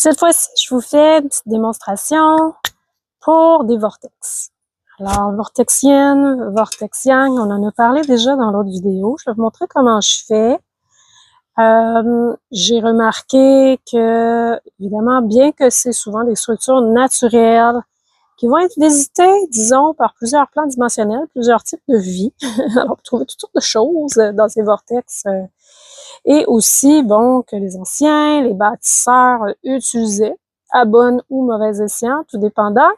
Cette fois-ci, je vous fais une petite démonstration pour des vortex. Alors, vortexienne, vortex yang, on en a parlé déjà dans l'autre vidéo. Je vais vous montrer comment je fais. J'ai remarqué que, évidemment, bien que c'est souvent des structures naturelles qui vont être visitées, disons, par plusieurs plans dimensionnels, plusieurs types de vie. Alors, vous trouvez toutes sortes de choses dans ces vortex. Et aussi, bon, que les anciens, les bâtisseurs utilisaient à bon ou mauvais escient, tout dépendant,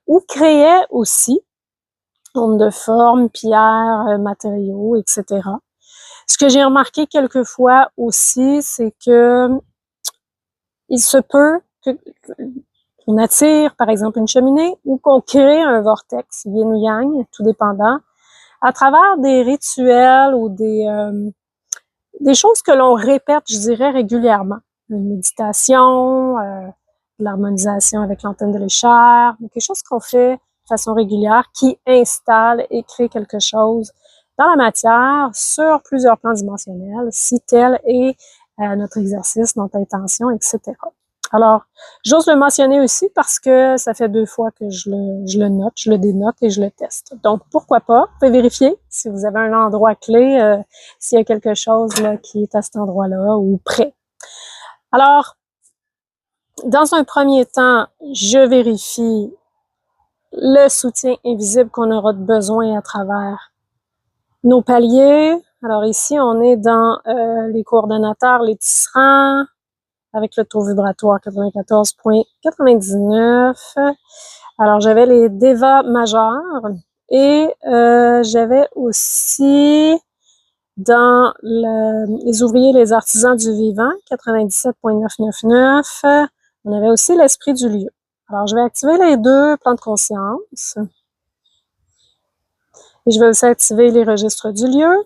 ou créaient aussi, nombre de formes, pierres, matériaux, etc. Ce que j'ai remarqué quelquefois aussi, c'est que il se peut qu'on attire, par exemple, une cheminée ou qu'on crée un vortex, yin ou yang, tout dépendant, à travers des rituels ou des choses que l'on répète, je dirais, régulièrement. Une méditation, de l'harmonisation avec l'antenne de l'échelle, quelque chose qu'on fait de façon régulière qui installe et crée quelque chose dans la matière sur plusieurs plans dimensionnels, si tel est notre exercice, notre intention, etc. Alors, j'ose le mentionner aussi parce que ça fait 2 fois que je le note, je le dénote et je le teste. Donc, pourquoi pas? Vous pouvez vérifier si vous avez un endroit clé, s'il y a quelque chose là, qui est à cet endroit-là ou près. Alors, dans un premier temps, je vérifie le soutien invisible qu'on aura besoin à travers nos paliers. Alors ici, on est dans les coordonnateurs, les tisserands, avec le taux vibratoire 94.99. Alors, j'avais les Deva majeurs et j'avais aussi dans les ouvriers, les artisans du vivant, 97.999. On avait aussi l'esprit du lieu. Alors, je vais activer les 2 plans de conscience. Et je vais aussi activer les registres du lieu.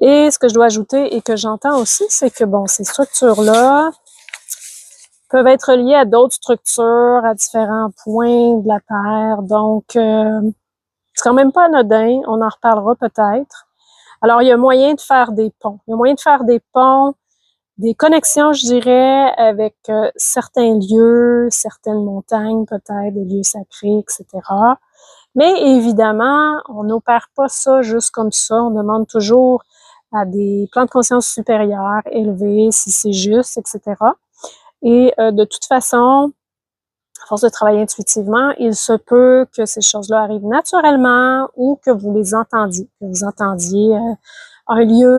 Et ce que je dois ajouter et que j'entends aussi, c'est que, bon, ces structures-là peuvent être liées à d'autres structures, à différents points de la Terre. Donc, c'est quand même pas anodin. On en reparlera peut-être. Alors, il y a moyen de faire des ponts. Il y a moyen de faire des ponts, des connexions, je dirais, avec certains lieux, certaines montagnes peut-être, des lieux sacrés, etc. Mais évidemment, on n'opère pas ça juste comme ça. On demande toujours à des plans de conscience supérieurs, élevés, si c'est juste, etc. Et de toute façon, à force de travailler intuitivement, il se peut que ces choses-là arrivent naturellement ou que vous les entendiez, que vous entendiez un lieu